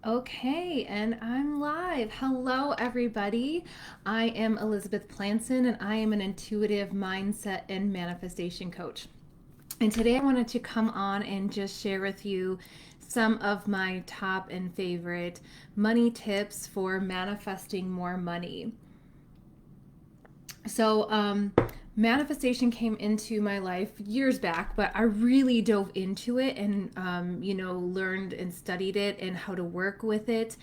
Okay, and I'm live. Hello, everybody. I am Elizabeth Plancon, and I am an intuitive mindset and manifestation coach. And today I wanted to come on and just share with you some of my top and favorite money tips for manifesting more money. So, manifestation came into my life years back, but I really dove into it and, learned and studied it and how to work with it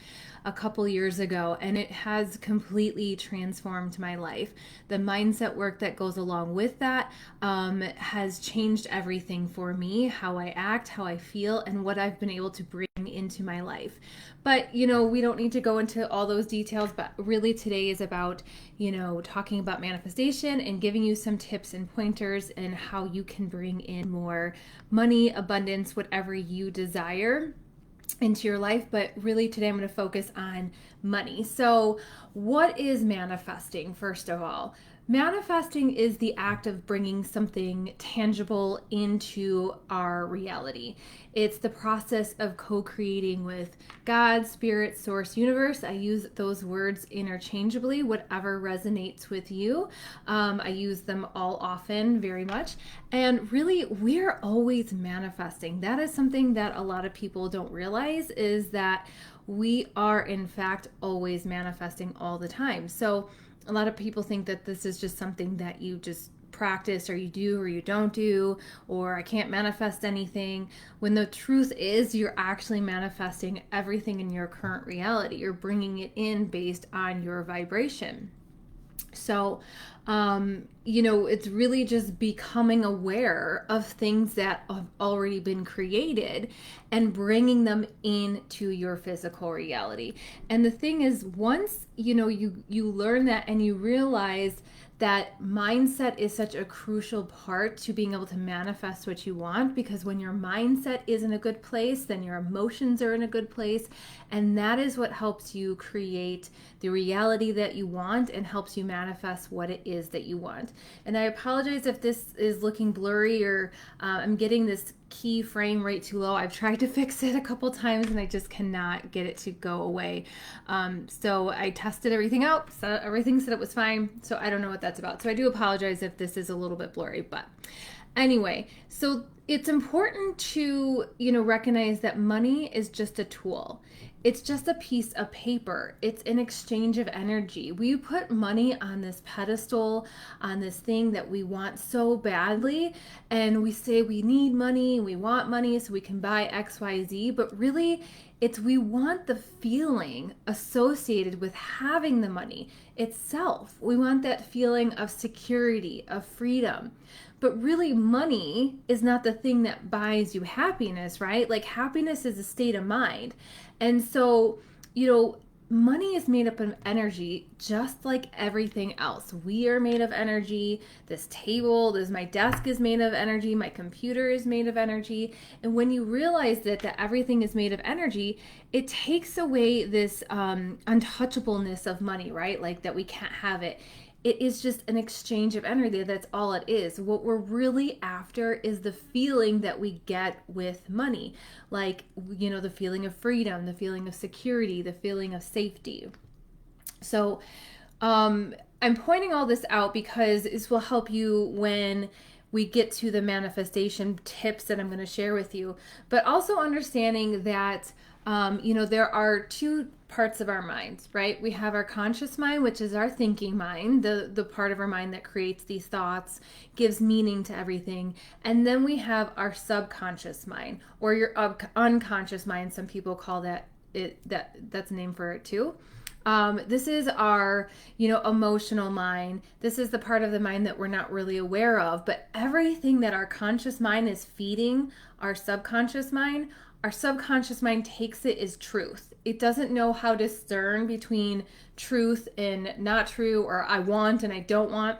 a couple years ago. And it has completely transformed my life. The mindset work that goes along with that has changed everything for me, how I act, how I feel, and what I've been able to bring into my life. But, we don't need to go into all those details, but really today is about, talking about manifestation and giving you some tips and pointers and how you can bring in more money, abundance, whatever you desire into your life. But really today I'm going to focus on money. So what is manifesting? First of all, manifesting is the act of bringing something tangible into our reality. It's the process of co-creating with God, spirit, source, universe. I use those words interchangeably, whatever resonates with you. I use them all often, very much. And really, we're always manifesting. That is something that a lot of people don't realize, is that we are in fact always manifesting all the time. So a lot of people think that this is just something that you just practice or you do or you don't do, or I can't manifest anything, when the truth is you're actually manifesting everything in your current reality. You're bringing it in based on your vibration. So, it's really just becoming aware of things that have already been created and bringing them into your physical reality. And the thing is, once, you learn that and you realize that mindset is such a crucial part to being able to manifest what you want, because when your mindset is in a good place, then your emotions are in a good place, and that is what helps you create the reality that you want and helps you manifest what it is that you want. And I apologize if this is looking blurry, or I'm getting this key frame rate too low. I've tried to fix it a couple times and I just cannot get it to go away. So I tested everything out, so everything said it was fine. So I don't know what that's about. So I do apologize if this is a little bit blurry, but anyway, so it's important to, recognize that money is just a tool. It's just a piece of paper. It's an exchange of energy. We put money on this pedestal, on this thing that we want so badly, and we say we need money, we want money so we can buy XYZ, but really we want the feeling associated with having the money itself. We want that feeling of security, of freedom. But really, money is not the thing that buys you happiness, right? Like, happiness is a state of mind. And so, money is made up of energy just like everything else. We are made of energy. My desk is made of energy. My computer is made of energy. And when you realize that everything is made of energy, it takes away this untouchableness of money, right? Like that we can't have it. It is just an exchange of energy. That's all it is. What we're really after is the feeling that we get with money. Like, the feeling of freedom, the feeling of security, the feeling of safety. So, I'm pointing all this out because this will help you when we get to the manifestation tips that I'm going to share with you. But also understanding that, there are two parts of our minds, right? We have our conscious mind, which is our thinking mind, the part of our mind that creates these thoughts, gives meaning to everything. And then we have our subconscious mind, or your unconscious mind. Some people call that's a name for it too. This is our, emotional mind. This is the part of the mind that we're not really aware of. But everything that our conscious mind is feeding our subconscious mind takes it as truth. It doesn't know how to discern between truth and not true, or I want and I don't want.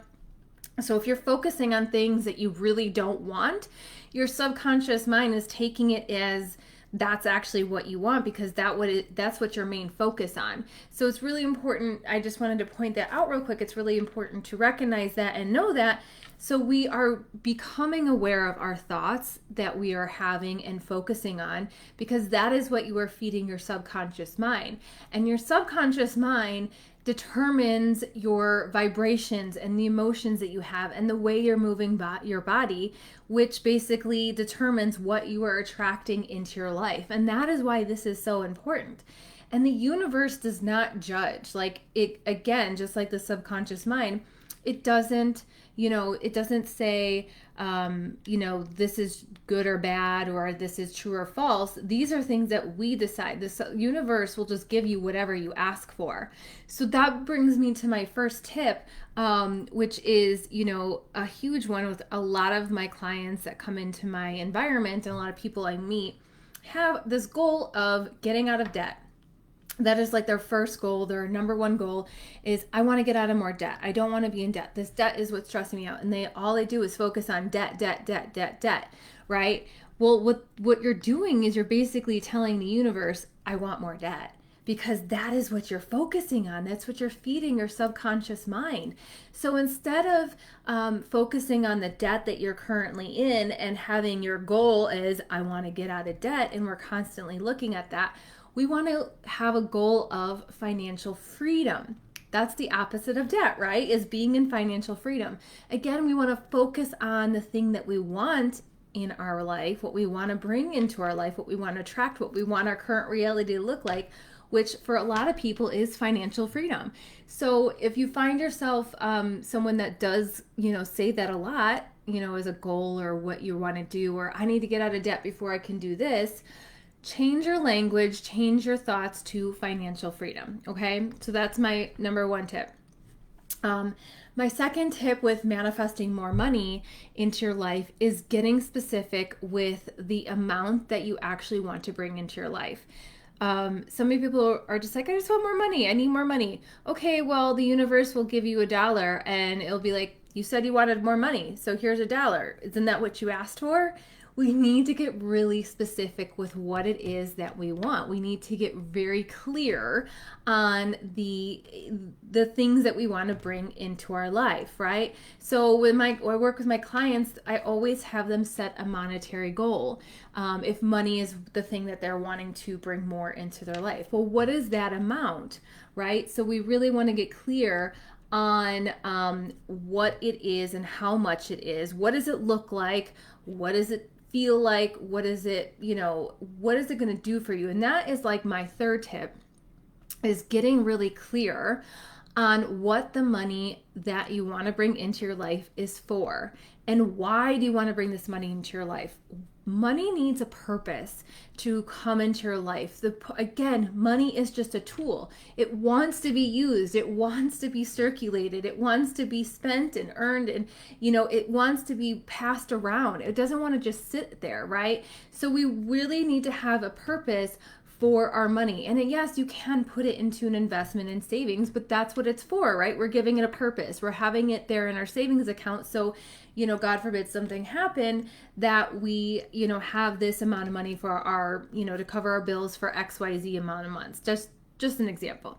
So if you're focusing on things that you really don't want, your subconscious mind is taking it as that's actually what you want, because that's what your main focus on. So it's really important. I just wanted to point that out real quick. It's really important to recognize that and know that So we are becoming aware of our thoughts that we are having and focusing on, because that is what you are feeding your subconscious mind. And your subconscious mind determines your vibrations and the emotions that you have and the way you're moving your body, which basically determines what you are attracting into your life. And that is why this is so important. And the universe does not judge. Like, it, again, just like the subconscious mind, it doesn't, it doesn't say, this is good or bad, or this is true or false. These are things that we decide. The universe will just give you whatever you ask for. So that brings me to my first tip, which is, a huge one with a lot of my clients that come into my environment, and a lot of people I meet have this goal of getting out of debt. That is like their first goal. Their number one goal is, I want to get out of more debt. I don't want to be in debt. This debt is what's stressing me out. And all they do is focus on debt, right? Well, what you're doing is you're basically telling the universe, I want more debt, because that is what you're focusing on. That's what you're feeding your subconscious mind. So instead of focusing on the debt that you're currently in and having your goal is, I want to get out of debt, and we're constantly looking at that, we want to have a goal of financial freedom. That's the opposite of debt, right? Is being in financial freedom. Again, we want to focus on the thing that we want in our life, what we want to bring into our life, what we want to attract, what we want our current reality to look like, which for a lot of people is financial freedom. So if you find yourself someone that does, say that a lot, as a goal, or what you want to do, or I need to get out of debt before I can do this, change your language, change your thoughts to financial freedom. Okay, so that's my number one tip. My second tip with manifesting more money into your life is getting specific with the amount that you actually want to bring into your life. So many people are just like, I just want more money. I need more money. Okay, well, the universe will give you $1 and it'll be like, you said you wanted more money, so here's $1. Isn't that what you asked for? We need to get really specific with what it is that we want. We need to get very clear on the things that we want to bring into our life, right? So when I work with my clients, I always have them set a monetary goal. If money is the thing that they're wanting to bring more into their life, well, what is that amount, right? So we really want to get clear on what it is and how much it is. What does it look like? What does it feel like? What is it, what is it going to do for you? And that is like my third tip, is getting really clear on what the money that you want to bring into your life is for. And why do you want to bring this money into your life? Money needs a purpose to come into your life. Again, money is just a tool. It wants to be used. It wants to be circulated. It wants to be spent and earned, and it wants to be passed around. It doesn't want to just sit there, right? So we really need to have a purpose for our money. And yes, you can put it into an investment in savings, but that's what it's for, right? We're giving it a purpose. We're having it there in our savings account. So, God forbid something happen, that we, have this amount of money for our, to cover our bills for XYZ amount of months. Just an example.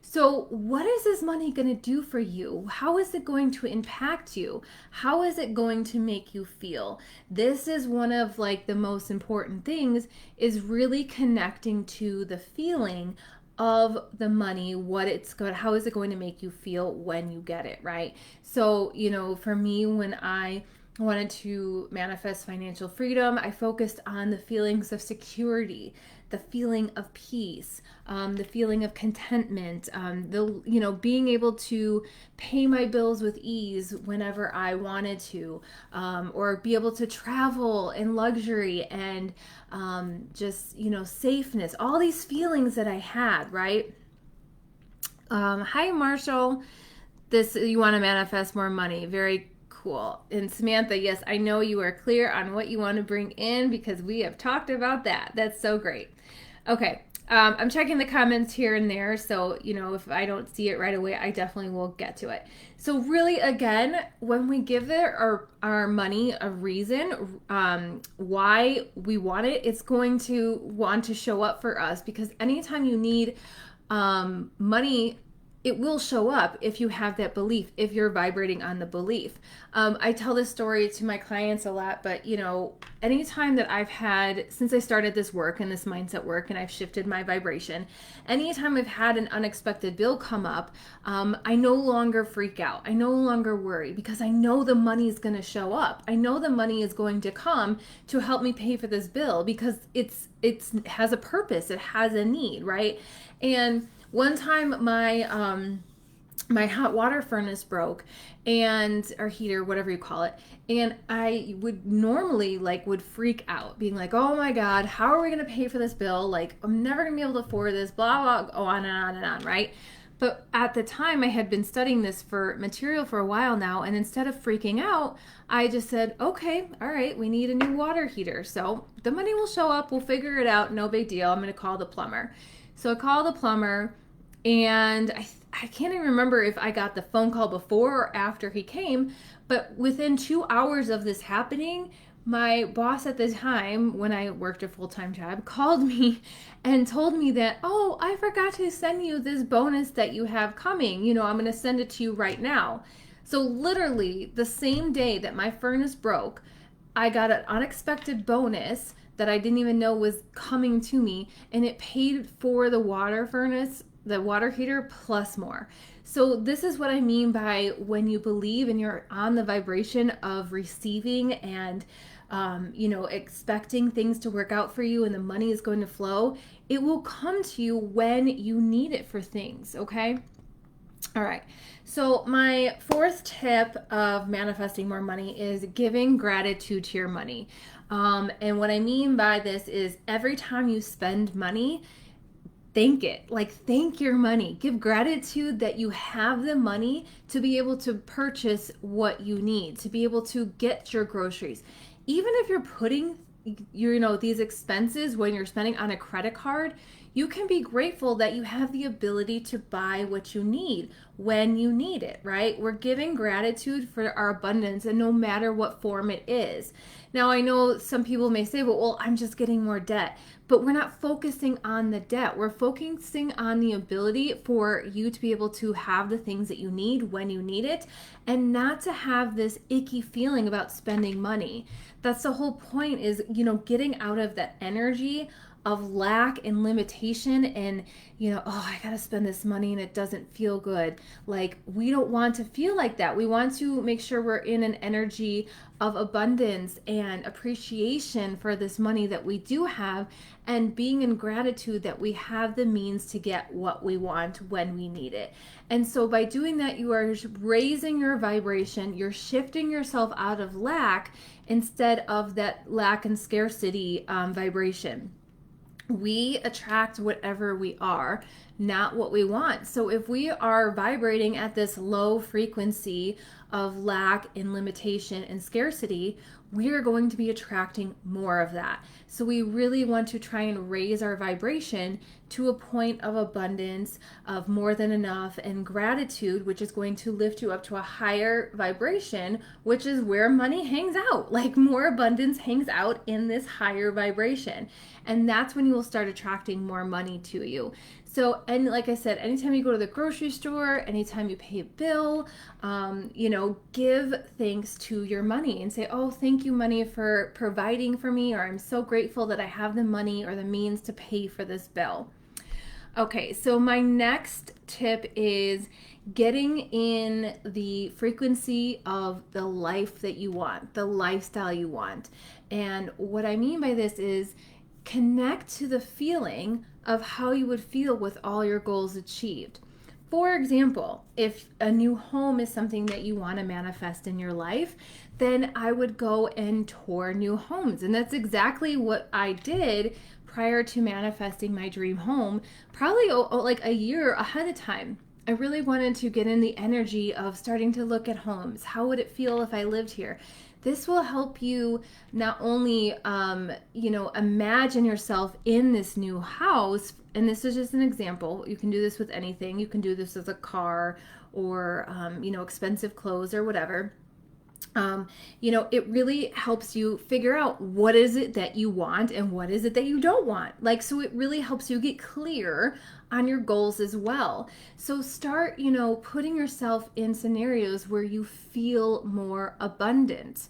So what is this money going to do for you? How is it going to impact you? How is it going to make you feel? This is one of the most important things, is really connecting to the feeling of the money, how is it going to make you feel when you get it, right? So, for me, when I wanted to manifest financial freedom, I focused on the feelings of security, the feeling of peace, the feeling of contentment, being able to pay my bills with ease whenever I wanted to, or be able to travel in luxury and safeness, all these feelings that I had, right? Hi, Marshall. You want to manifest more money. Very cool. And Samantha, yes, I know you are clear on what you want to bring in, because we have talked about that. That's so great. Okay. I'm checking the comments here and there. So, if I don't see it right away, I definitely will get to it. So really, again, when we give our money a reason why we want it, it's going to want to show up for us, because anytime you need money it will show up if you have that belief, if you're vibrating on the belief. I tell this story to my clients a lot, but anytime that I've had, since I started this work and this mindset work and I've shifted my vibration, anytime I've had an unexpected bill come up, I no longer freak out. I no longer worry because I know the money is going to show up. I know the money is going to come to help me pay for this bill because it has a purpose. It has a need, right? And one time my hot water furnace broke, and or heater, whatever you call it, and I would normally would freak out, being like, oh my god, how are we going to pay for this bill? Like, I'm never going to be able to afford this, blah blah, go on and on and on, right? But at the time, I had been studying this for material for a while now, and instead of freaking out, I just said, okay, all right, we need a new water heater, so the money will show up, we'll figure it out, no big deal, I'm going to call the plumber. So I called the plumber, and I can't even remember if I got the phone call before or after he came, but within 2 hours of this happening, my boss at the time, when I worked a full-time job, called me and told me that, oh, I forgot to send you this bonus that you have coming. I'm going to send it to you right now. So literally the same day that my furnace broke, I got an unexpected bonus that I didn't even know was coming to me, and it paid for the water furnace, the water heater, plus more. So this is what I mean by when you believe and you're on the vibration of receiving and expecting things to work out for you and the money is going to flow, it will come to you when you need it for things, okay? All right. So my fourth tip of manifesting more money is giving gratitude to your money. And what I mean by this is every time you spend money, thank it. Thank your money. Give gratitude that you have the money to be able to purchase what you need, to be able to get your groceries. Even if you're putting these expenses when you're spending on a credit card, you can be grateful that you have the ability to buy what you need when you need it, right? We're giving gratitude for our abundance, and no matter what form it is. Now, I know some people may say, well, I'm just getting more debt, but we're not focusing on the debt. We're focusing on the ability for you to be able to have the things that you need when you need it, and not to have this icky feeling about spending money. That's the whole point, is, getting out of that energy of lack and limitation and, I gotta spend this money and it doesn't feel good. We don't want to feel like that. We want to make sure we're in an energy of abundance and appreciation for this money that we do have, and being in gratitude that we have the means to get what we want when we need it. And so by doing that, you are raising your vibration, you're shifting yourself out of lack instead of that lack and scarcity vibration. We attract whatever we are, not what we want. So if we are vibrating at this low frequency of lack and limitation and scarcity, we are going to be attracting more of that. So we really want to try and raise our vibration to a point of abundance, of more than enough, and gratitude, which is going to lift you up to a higher vibration, which is where money hangs out. More abundance hangs out in this higher vibration. And that's when you will start attracting more money to you. So, and like I said, anytime you go to the grocery store, anytime you pay a bill, give thanks to your money and say, oh, thank you, money, for providing for me, or I'm so grateful that I have the money or the means to pay for this bill. Okay, so my next tip is getting in the frequency of the life that you want, the lifestyle you want. And what I mean by this is connect to the feeling of how you would feel with all your goals achieved. For example, if a new home is something that you want to manifest in your life, then I would go and tour new homes. And that's exactly what I did prior to manifesting my dream home, probably a year ahead of time. I really wanted to get in the energy of starting to look at homes. How would it feel if I lived here? This will help you not only, imagine yourself in this new house. And this is just an example. You can do this with anything. You can do this with a car or, expensive clothes or whatever. It really helps you figure out what is it that you want and what is it that you don't want. So it really helps you get clear on your goals as well. So start, putting yourself in scenarios where you feel more abundant.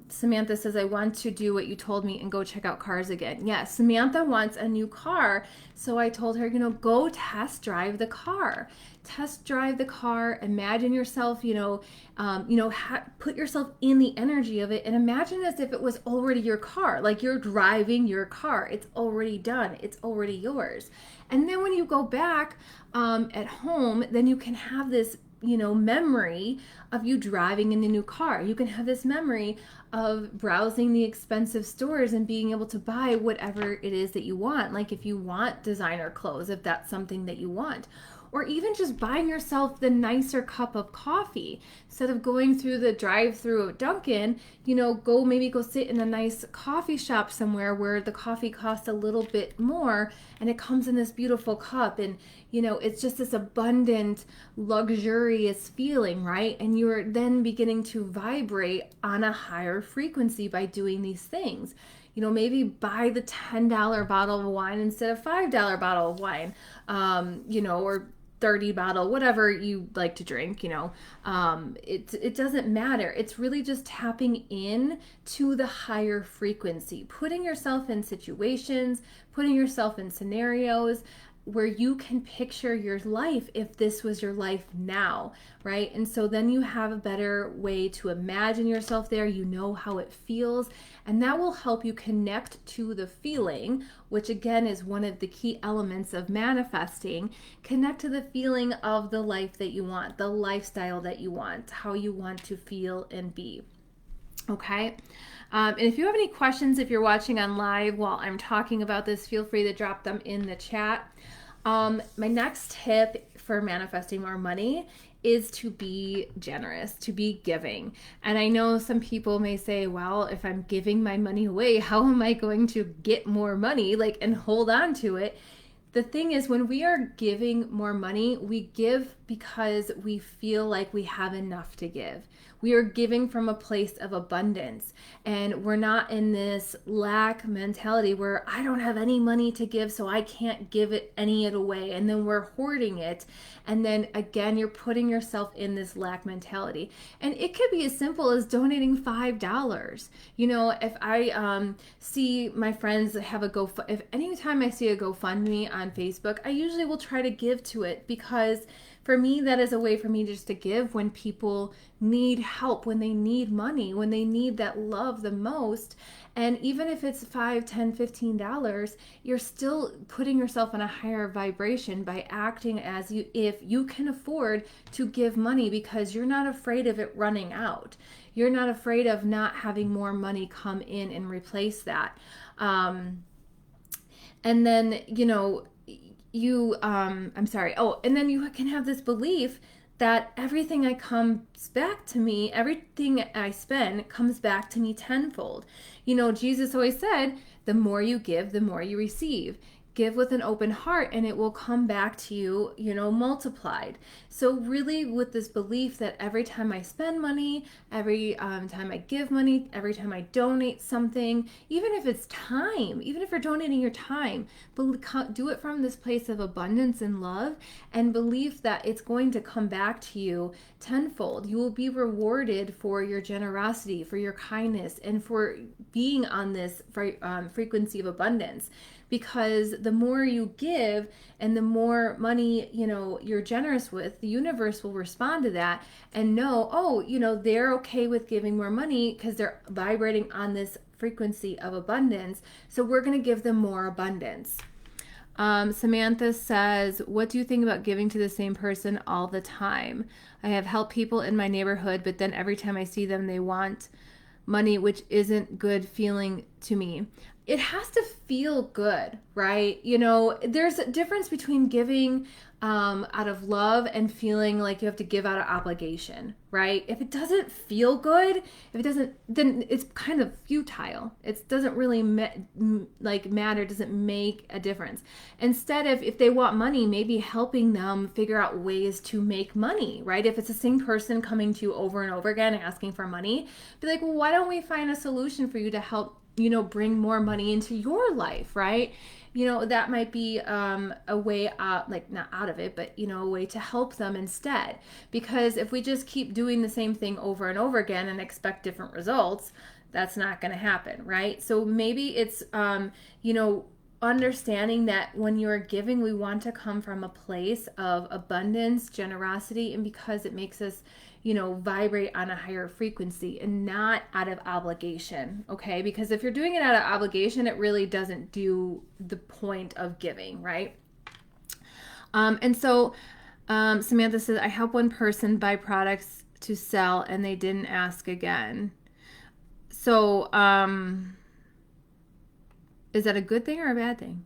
Samantha says, I want to do what you told me and go check out cars again. Yes, Samantha wants a new car. So I told her, go test drive the car. Test drive the car. Imagine yourself, put yourself in the energy of it and imagine as if it was already your car, like you're driving your car. It's already done. It's already yours. And then when you go back at home, then you can have this memory of you driving in the new car. You can have this memory of browsing the expensive stores and being able to buy whatever it is that you want. Like if you want designer clothes, if that's something that you want, or even just buying yourself the nicer cup of coffee. Instead of going through the drive-through of Dunkin', go sit in a nice coffee shop somewhere where the coffee costs a little bit more and it comes in this beautiful cup, and it's just this abundant, luxurious feeling, right? And you're then beginning to vibrate on a higher frequency by doing these things. Maybe buy the $10 bottle of wine instead of $5 bottle of wine, or 30 bottle, whatever you like to drink, it doesn't matter. It's really just tapping in to the higher frequency, putting yourself in situations, putting yourself in scenarios where you can picture your life if this was your life now, right? And so then you have a better way to imagine yourself there. You know how it feels, and that will help you connect to the feeling, which again is one of the key elements of manifesting. Connect to the feeling of the life that you want, the lifestyle that you want, how you want to feel and be. Okay. And if you have any questions, if you're watching on live while I'm talking about this, feel free to drop them in the chat. My next tip for manifesting more money is to be generous, to be giving. And I know some people may say, well, if I'm giving my money away, how am I going to get more money, and hold on to it? The thing is, when we are giving more money, we give because we feel like we have enough to give. We are giving from a place of abundance, and we're not in this lack mentality where I don't have any money to give, so I can't give any of it away, and then we're hoarding it. And then again, you're putting yourself in this lack mentality. And it could be as simple as donating $5. If I see my friends have if anytime I see a GoFundMe on Facebook, I usually will try to give to it, because for me, that is a way for me just to give when people need help, when they need money, when they need that love the most. And even if it's $5, $10, $15, you're still putting yourself in a higher vibration by acting as if you can afford to give money, because you're not afraid of it running out. You're not afraid of not having more money come in and replace that. And then, and then you can have this belief that everything everything I spend comes back to me tenfold. Jesus always said, the more you give, the more you receive. Give with an open heart and it will come back to you, multiplied. So really with this belief that every time I spend money, every time I give money, every time I donate something, even if it's time, even if you're donating your time, do it from this place of abundance and love, and believe that it's going to come back to you tenfold. You will be rewarded for your generosity, for your kindness, and for being on this frequency of abundance. Because the more you give and the more money, you're generous with, the universe will respond to that and know, they're okay with giving more money because they're vibrating on this frequency of abundance. So we're going to give them more abundance. Samantha says, what do you think about giving to the same person all the time? I have helped people in my neighborhood, but then every time I see them, they want money, which isn't good feeling to me. It has to feel good, right? There's a difference between giving out of love and feeling like you have to give out of obligation, right? If it doesn't feel good, then it's kind of futile. It doesn't really matter, doesn't make a difference. Instead, if they want money, maybe helping them figure out ways to make money, right? If it's the same person coming to you over and over again asking for money, be like, well, why don't we find a solution for you to help bring more money into your life, right? That might be a way out, like not out of it, but a way to help them instead. Because if we just keep doing the same thing over and over again and expect different results, that's not going to happen, right? So maybe it's understanding that when you're giving, we want to come from a place of abundance, generosity, and because it makes us vibrate on a higher frequency and not out of obligation. Okay, because if you're doing it out of obligation, it really doesn't do the point of giving, right? And so Samantha says, I help one person buy products to sell and they didn't ask again. So is that a good thing or a bad thing?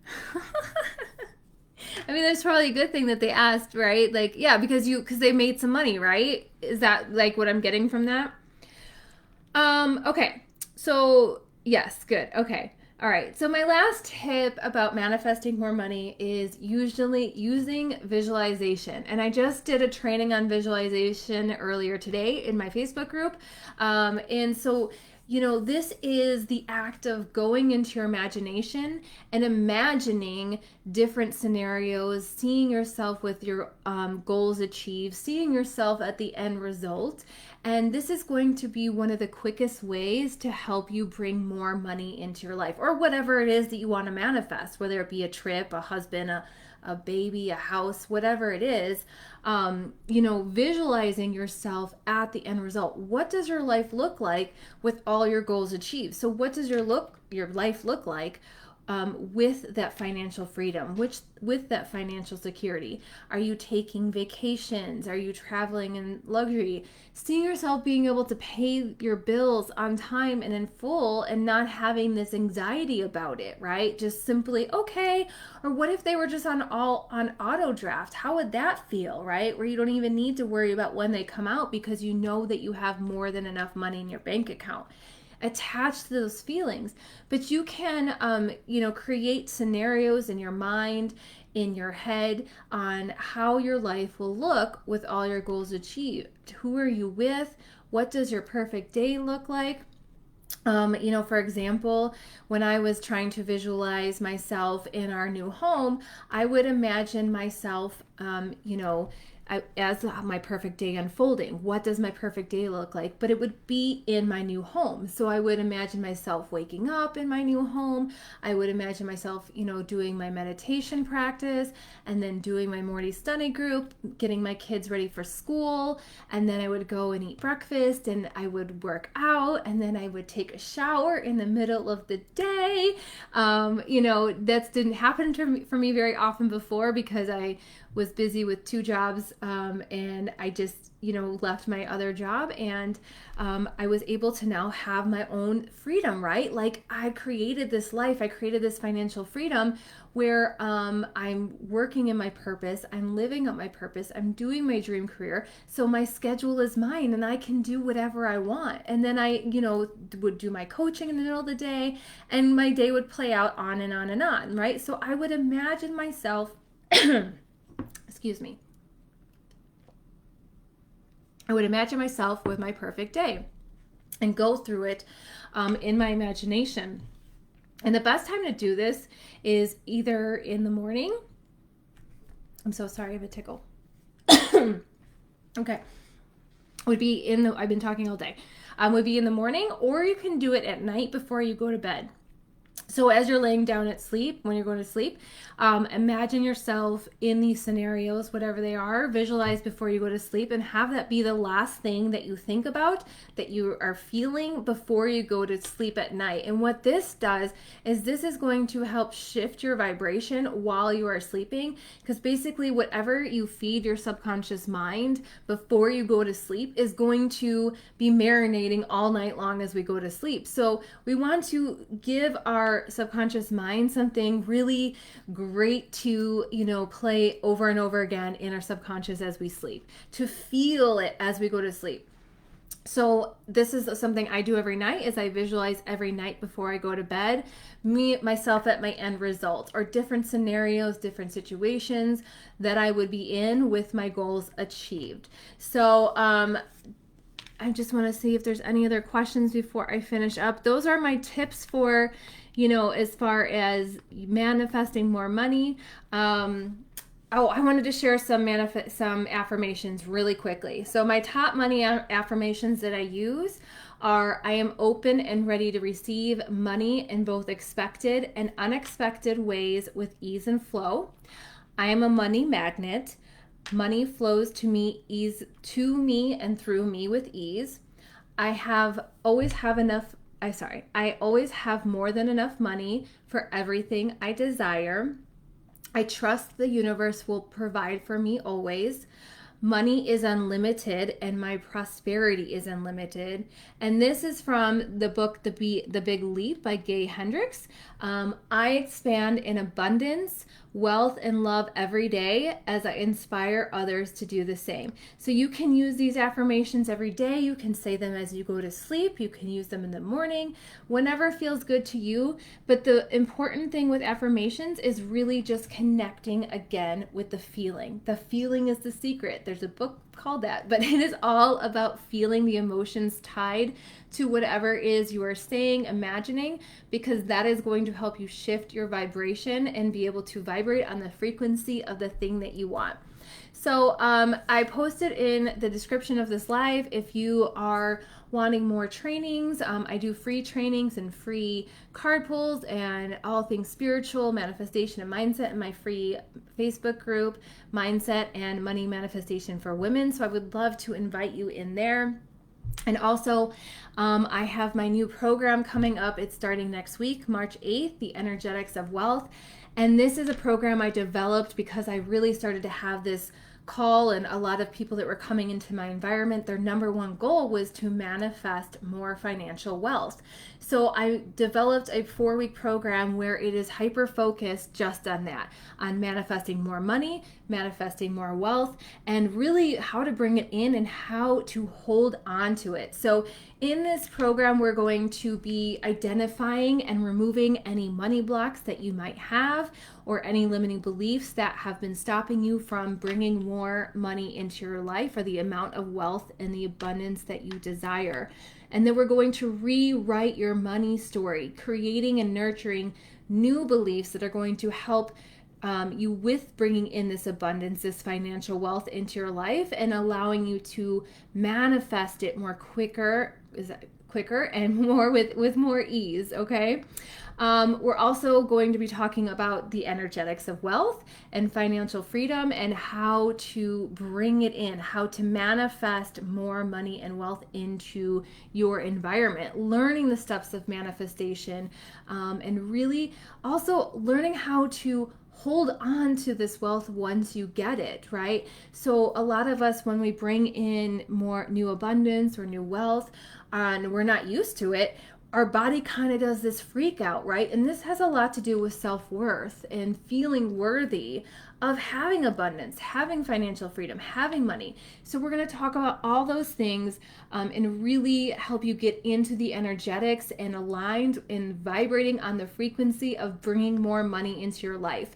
I mean, that's probably a good thing that they asked, right? Like, yeah, because they made some money, right? Is that like what I'm getting from that? Okay. So, yes, good. Okay. All right. So my last tip about manifesting more money is usually using visualization. And I just did a training on visualization earlier today in my Facebook group. And so this is the act of going into your imagination and imagining different scenarios, seeing yourself with your goals achieved, seeing yourself at the end result. And this is going to be one of the quickest ways to help you bring more money into your life, or whatever it is that you want to manifest, whether it be a trip, a husband, a baby, a house, whatever it is. Visualizing yourself at the end result. What does your life look like with all your goals achieved? So what does your life look like with that financial freedom, with that financial security? Are you taking vacations? Are you traveling in luxury? Seeing yourself being able to pay your bills on time and in full and not having this anxiety about it, right? Just simply, okay. Or what if they were just on auto draft? How would that feel, right? Where you don't even need to worry about when they come out because you know that you have more than enough money in your bank account. Attached to those feelings, but you can create scenarios in your mind, in your head, on how your life will look with all your goals achieved. Who are you with? What does your perfect day look like? For example, when I was trying to visualize myself in our new home, I would imagine myself as my perfect day unfolding. What does my perfect day look like? But it would be in my new home. So I would imagine myself waking up in my new home. I would imagine myself, doing my meditation practice and then doing my morning study group, getting my kids ready for school. And then I would go and eat breakfast and I would work out and then I would take a shower in the middle of the day. That didn't happen for me very often before because I was busy with 2 jobs and I just left my other job and I was able to now have my own freedom, right? Like I created this life, I created this financial freedom where I'm working in my purpose, I'm living up my purpose, I'm doing my dream career, so my schedule is mine and I can do whatever I want. And then I would do my coaching in the middle of the day and my day would play out on and on and on, right? So I would imagine myself excuse me. I would imagine myself with my perfect day and go through it in my imagination. And the best time to do this is either in the morning. I'm so sorry, I have a tickle. Okay. I've been talking all day. Would be in the morning, or you can do it at night before you go to bed. So as you're laying down when you're going to sleep, imagine yourself in these scenarios, whatever they are, visualize before you go to sleep and have that be the last thing that you think about, that you are feeling before you go to sleep at night. And what this does is this is going to help shift your vibration while you are sleeping, because basically whatever you feed your subconscious mind before you go to sleep is going to be marinating all night long as we go to sleep. So we want to give our subconscious mind something really great to play over and over again in our subconscious as we sleep, to feel it as we go to sleep. So this is something I do every night, is I visualize every night before I go to bed, myself at my end result, or different scenarios, different situations that I would be in with my goals achieved. So I just want to see if there's any other questions before I finish up. Those are my tips for, as far as manifesting more money. Oh, I wanted to share some affirmations really quickly. So my top money affirmations that I use are: I am open and ready to receive money in both expected and unexpected ways with ease and flow. I am a money magnet. Money flows to me and through me with ease. I always have more than enough money for everything I desire. I trust the universe will provide for me always. Money is unlimited and my prosperity is unlimited. And this is from the book, The Big Leap by Gay Hendricks. I expand in abundance, wealth, and love every day as I inspire others to do the same. So you can use these affirmations every day. You can say them as you go to sleep. You can use them in the morning, whenever feels good to you. But the important thing with affirmations is really just connecting again with the feeling. The feeling is the secret. There's a book called that, but it is all about feeling the emotions tied to whatever is you are saying, imagining, because that is going to help you shift your vibration and be able to vibrate on the frequency of the thing that you want. So I posted in the description of this live, if you are wanting more trainings, I do free trainings and free card pulls and all things spiritual, manifestation, and mindset in my free Facebook group, Mindset and Money Manifestation for Women. So I would love to invite you in there. And also, I have my new program coming up. It's starting next week, March 8th, The Energetics of Wealth. And this is a program I developed because I really started to have this call, and a lot of people that were coming into my environment, their number one goal was to manifest more financial wealth. So I developed a 4-week program where it is hyper focused just on that, on manifesting more money, manifesting more wealth, and really how to bring it in and how to hold on to it. So in this program, we're going to be identifying and removing any money blocks that you might have or any limiting beliefs that have been stopping you from bringing more money into your life or the amount of wealth and the abundance that you desire. And then we're going to rewrite your money story, creating and nurturing new beliefs that are going to help you with bringing in this abundance, this financial wealth into your life, and allowing you to manifest it quicker and more with more ease. Okay. We're also going to be talking about the energetics of wealth and financial freedom and how to bring it in, how to manifest more money and wealth into your environment, learning the steps of manifestation, and really also learning how to hold on to this wealth once you get it, right? So a lot of us, when we bring in more new abundance or new wealth, and we're not used to it, our body kind of does this freak out, right? And this has a lot to do with self-worth and feeling worthy of having abundance, having financial freedom, having money. So we're going to talk about all those things and really help you get into the energetics and aligned and vibrating on the frequency of bringing more money into your life.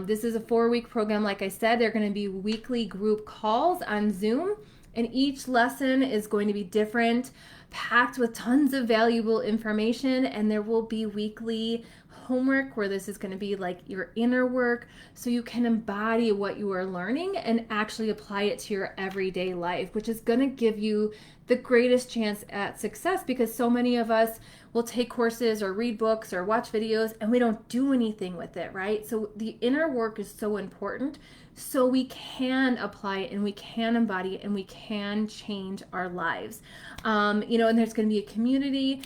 This is a 4-week program. Like I said, they're going to be weekly group calls on Zoom, and each lesson is going to be different, packed with tons of valuable information, and there will be weekly homework where this is going to be like your inner work so you can embody what you are learning and actually apply it to your everyday life, which is going to give you the greatest chance at success, because so many of us will take courses or read books or watch videos and we don't do anything with it, right? So the inner work is so important so we can apply it and we can embody it and we can change our lives. And there's going to be a community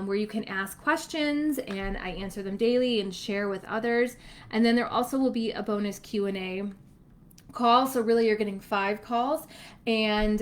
where you can ask questions and I answer them daily and share with others. And then there also will be a bonus Q&A call. So really you're getting 5 calls, and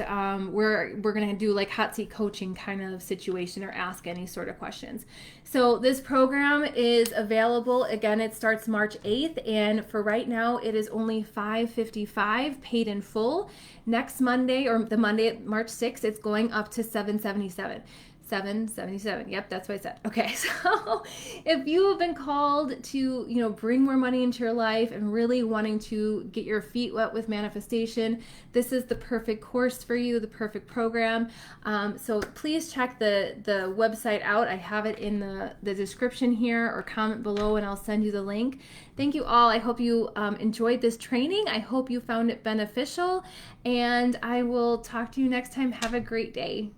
we're going to do like hot seat coaching kind of situation or ask any sort of questions. So this program is available. Again, it starts March 8th, and for right now it is only $555 paid in full. Next Monday, or the Monday, March 6th, it's going up to $777. 777. Yep, that's what I said. Okay, so if you have been called to, bring more money into your life and really wanting to get your feet wet with manifestation, this is the perfect course for you, the perfect program. So please check the website out. I have it in the description here, or comment below and I'll send you the link. Thank you all. I hope you enjoyed this training. I hope you found it beneficial, and I will talk to you next time. Have a great day.